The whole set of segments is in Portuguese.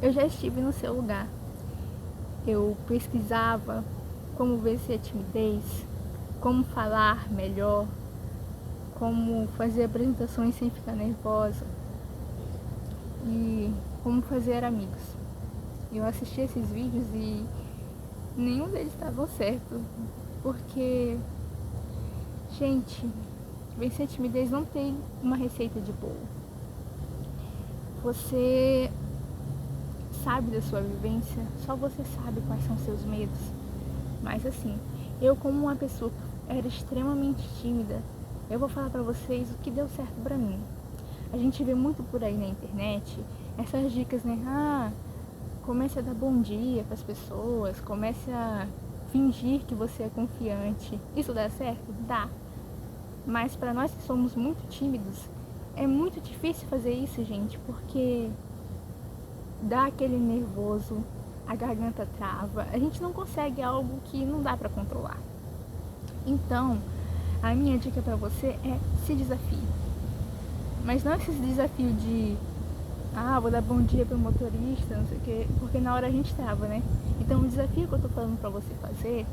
Eu já estive no seu lugar. Eu pesquisava como vencer a timidez, como falar melhor, como fazer apresentações sem ficar nervosa e como fazer amigos. Eu assisti esses vídeos e nenhum deles estavam certo, porque, gente, vencer a timidez não tem uma receita de bolo. Você sabe da sua vivência, só você sabe quais são seus medos. Mas assim, eu como uma pessoa que era extremamente tímida, eu vou falar pra vocês o que deu certo pra mim. A gente vê muito por aí na internet essas dicas, né? Comece a dar bom dia pras pessoas, comece a fingir que você é confiante. Isso dá certo? Dá. Mas pra nós que somos muito tímidos, é muito difícil fazer isso, gente, porque dá aquele nervoso, a garganta trava, a gente não consegue algo que não dá pra controlar. Então, a minha dica pra você é se desafie. Mas não esse desafio de vou dar bom dia pro motorista, não sei o quê, porque na hora a gente trava, né? Então o desafio que eu tô falando pra você fazer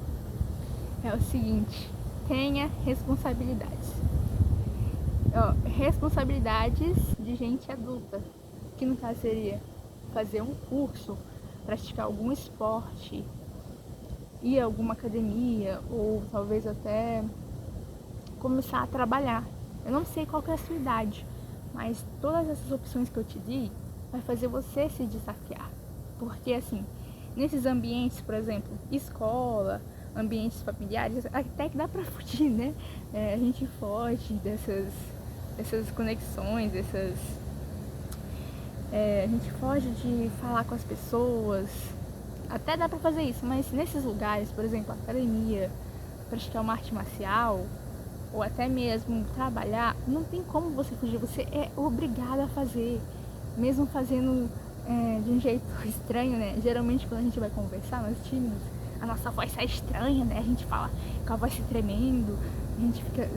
é o seguinte: tenha responsabilidades. Responsabilidades de gente adulta, que no caso seria fazer um curso, praticar algum esporte, ir a alguma academia ou talvez até começar a trabalhar. Eu não sei qual que é a sua idade, mas todas essas opções que eu te dei vai fazer você se desafiar. Porque assim, nesses ambientes, por exemplo, escola, ambientes familiares, até que dá pra fugir, né? A gente foge dessas conexões, a gente foge de falar com as pessoas. Até dá pra fazer isso, mas nesses lugares, por exemplo, academia, praticar uma arte marcial, ou até mesmo trabalhar, não tem como você fugir, você é obrigado a fazer, mesmo fazendo de um jeito estranho, né? Geralmente quando a gente vai conversar, nós tímidos, a nossa voz sai estranha, né? A gente fala com a voz se tremendo, a gente fica,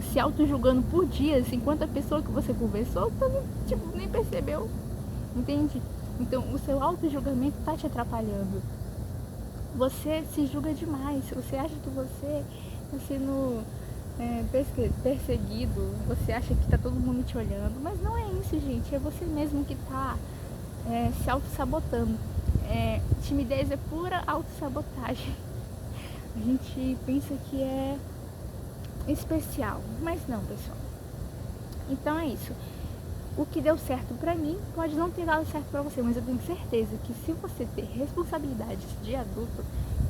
se auto-julgando por dias, enquanto a pessoa que você conversou, nem percebeu, entende? Então o seu auto-julgamento tá te atrapalhando. Você se julga demais, você acha que você está sendo perseguido, você acha que tá todo mundo te olhando, mas não é isso, gente, é você mesmo que tá se auto-sabotando. Timidez é pura auto-sabotagem. A gente pensa que é especial, mas não, pessoal. Então é isso. O que deu certo pra mim pode não ter dado certo pra você, mas eu tenho certeza que se você ter responsabilidades de adulto,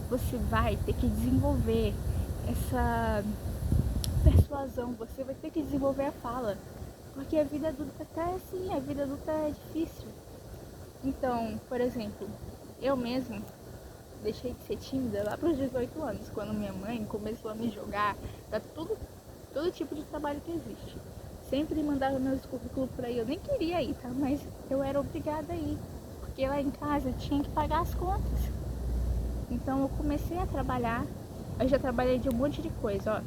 você vai ter que desenvolver essa persuasão, você vai ter que desenvolver a fala, porque a vida adulta tá assim, a vida adulta é difícil. Então, por exemplo, eu mesmo deixei de ser tímida lá pros 18 anos, quando minha mãe começou a me jogar pra todo tipo de trabalho que existe. Sempre mandava meus currículos pra ir, eu nem queria ir, tá? Mas eu era obrigada a ir, porque lá em casa eu tinha que pagar as contas. Então eu comecei a trabalhar, eu já trabalhei de um monte de coisa,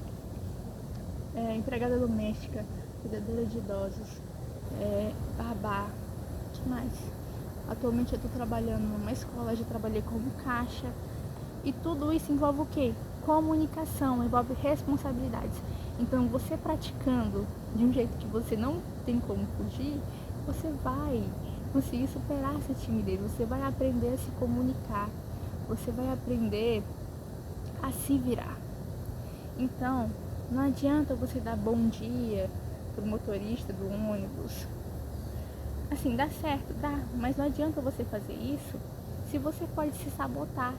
empregada doméstica, cuidadora de idosos, babá, o que mais? Atualmente eu tô trabalhando numa escola, já trabalhei como caixa. E tudo isso envolve o quê? Comunicação, envolve responsabilidades. Então você praticando de um jeito que você não tem como fugir, você vai conseguir superar essa timidez, você vai aprender a se comunicar, você vai aprender a se virar. Então, não adianta você dar bom dia pro motorista do ônibus. Assim, dá certo, dá, mas não adianta você fazer isso se você pode se sabotar.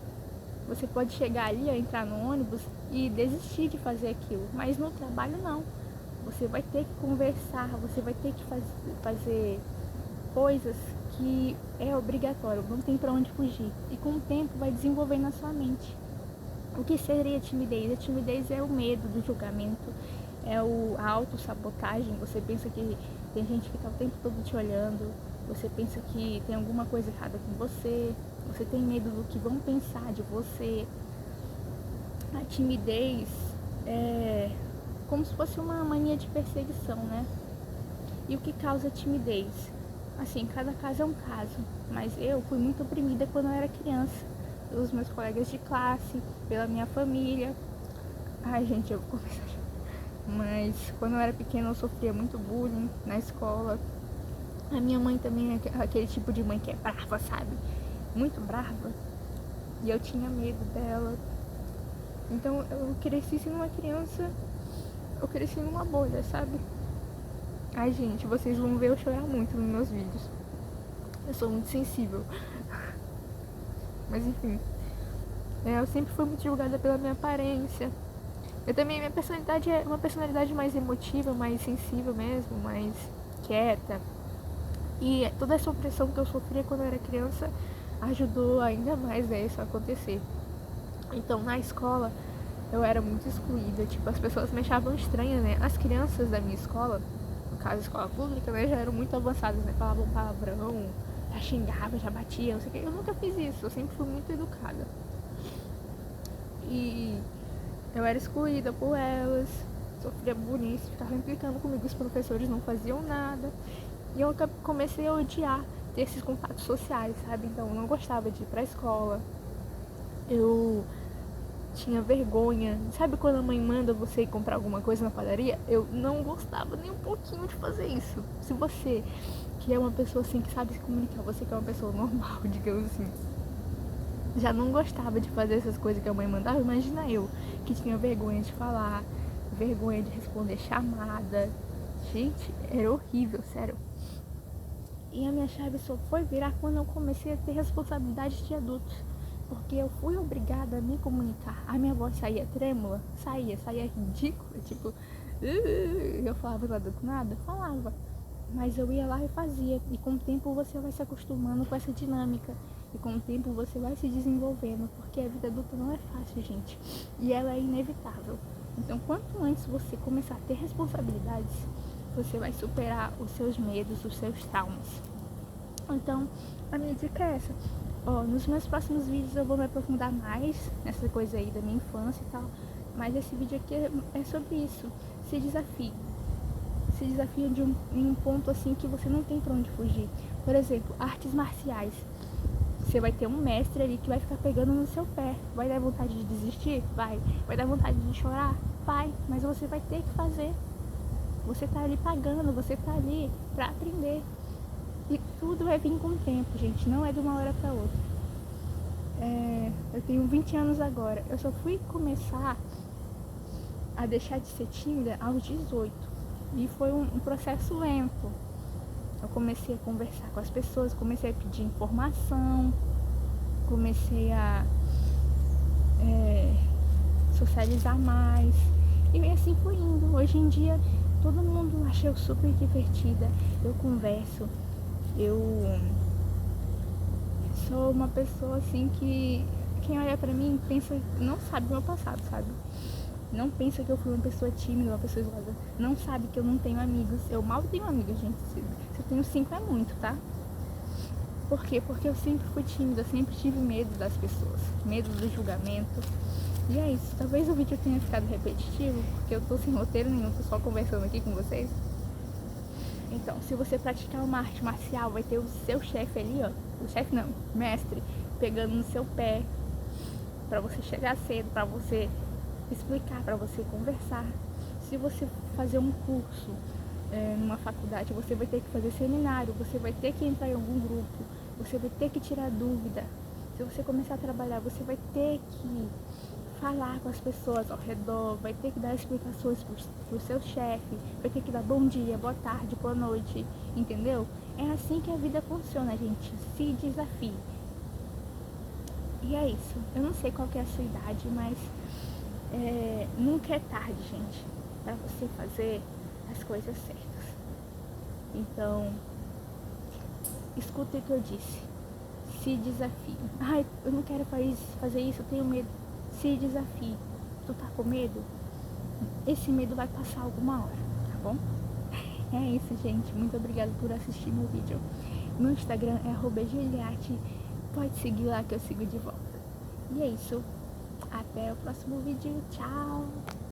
Você pode chegar ali, entrar no ônibus e desistir de fazer aquilo, mas no trabalho não. Você vai ter que conversar, você vai ter que fazer coisas que é obrigatório, não tem pra onde fugir. E com o tempo vai desenvolver na sua mente. O que seria timidez? A timidez é o medo do julgamento, a autossabotagem. Você pensa que tem gente que tá o tempo todo te olhando, você pensa que tem alguma coisa errada com você, você tem medo do que vão pensar de você. A timidez é como se fosse uma mania de perseguição, né? E o que causa timidez? assim, cada caso é um caso, mas eu fui muito oprimida quando eu era criança, pelos meus colegas de classe, pela minha família. Ai, gente, eu vou começar. Mas quando eu era pequena eu sofria muito bullying na escola. A minha mãe também é aquele tipo de mãe que é brava, sabe? Muito brava. E eu tinha medo dela. Então eu cresci sendo uma criança, eu cresci numa bolha, sabe? Ai, gente, vocês vão ver eu chorar muito nos meus vídeos. Eu sou muito sensível. Mas enfim, eu sempre fui muito julgada pela minha aparência. Eu também, minha personalidade é uma personalidade mais emotiva, mais sensível mesmo, mais quieta. E toda essa opressão que eu sofria quando eu era criança ajudou ainda mais a isso acontecer. Então, na escola, eu era muito excluída. Tipo, as pessoas me achavam estranha, né? As crianças da minha escola, no caso, escola pública, né? Já eram muito avançadas, né? Falavam palavrão, já xingavam, já batiam, não sei o que. Eu nunca fiz isso, eu sempre fui muito educada. E eu era excluída por elas, sofria bullying, ficavam implicando comigo, os professores não faziam nada. E eu comecei a odiar ter esses contatos sociais, sabe? Então eu não gostava de ir pra escola. Eu tinha vergonha. Sabe quando a mãe manda você ir comprar alguma coisa na padaria? Eu não gostava nem um pouquinho de fazer isso. Se você, que é uma pessoa assim que sabe se comunicar, você que é uma pessoa normal, digamos assim, já não gostava de fazer essas coisas que a mãe mandava, imagina eu, que tinha vergonha de falar, vergonha de responder chamada. Gente, era horrível, sério. E a minha chave só foi virar quando eu comecei a ter responsabilidades de adultos. Porque eu fui obrigada a me comunicar. A minha voz saía trêmula, saía ridícula, tipo, eu falava nada com nada, falava. Mas eu ia lá e fazia. E com o tempo você vai se acostumando com essa dinâmica. E com o tempo você vai se desenvolvendo. Porque a vida adulta não é fácil, gente. E ela é inevitável. Então, quanto antes você começar a ter responsabilidades, você vai superar os seus medos, os seus traumas. Então, a minha dica é essa. Nos meus próximos vídeos eu vou me aprofundar mais nessa coisa aí da minha infância e tal. Mas esse vídeo aqui é sobre isso. Se desafie. Se desafie em um ponto assim que você não tem pra onde fugir. Por exemplo, artes marciais. Você vai ter um mestre ali que vai ficar pegando no seu pé. Vai dar vontade de desistir? Vai. Vai dar vontade de chorar? Vai. Mas você vai ter que fazer. Você tá ali pagando, você tá ali pra aprender. E tudo vai vir com o tempo, gente. Não é de uma hora pra outra. Eu tenho 20 anos agora. Eu só fui começar a deixar de ser tímida aos 18. E foi um processo lento. Eu comecei a conversar com as pessoas, comecei a pedir informação, comecei a socializar mais. E assim foi indo. Hoje em dia todo mundo acha eu super divertida. Eu converso. Eu sou uma pessoa assim que quem olha pra mim pensa, não sabe o meu passado, sabe? Não pensa que eu fui uma pessoa tímida, uma pessoa isolada. Não sabe que eu não tenho amigos. Eu mal tenho amigos, gente. Se eu tenho 5 é muito, tá? Por quê? Porque eu sempre fui tímida, sempre tive medo das pessoas, medo do julgamento. E é isso. Talvez o vídeo tenha ficado repetitivo, porque eu tô sem roteiro nenhum, tô só conversando aqui com vocês. Então, se você praticar uma arte marcial, vai ter o seu chefe ali, ó. O chefe não, mestre, pegando no seu pé, pra você chegar cedo, pra você explicar, pra você conversar. Se você fazer um curso numa faculdade, você vai ter que fazer seminário, você vai ter que entrar em algum grupo, você vai ter que tirar dúvida. Se você começar a trabalhar, você vai ter que falar com as pessoas ao redor, vai ter que dar explicações pro seu chefe, vai ter que dar bom dia, boa tarde, boa noite, entendeu? É assim que a vida funciona, gente. Se desafie. E é isso. Eu não sei qual que é a sua idade, mas nunca é tarde, gente, pra você fazer as coisas certas. Então, escuta o que eu disse. Se desafie. Ai, eu não quero fazer isso, eu tenho medo. Se desafie. Tu tá com medo? Esse medo vai passar alguma hora, tá bom? É isso, gente. Muito obrigada por assistir meu vídeo. Meu Instagram é @juliate. Pode seguir lá que eu sigo de volta. E é isso. Até o próximo vídeo. Tchau!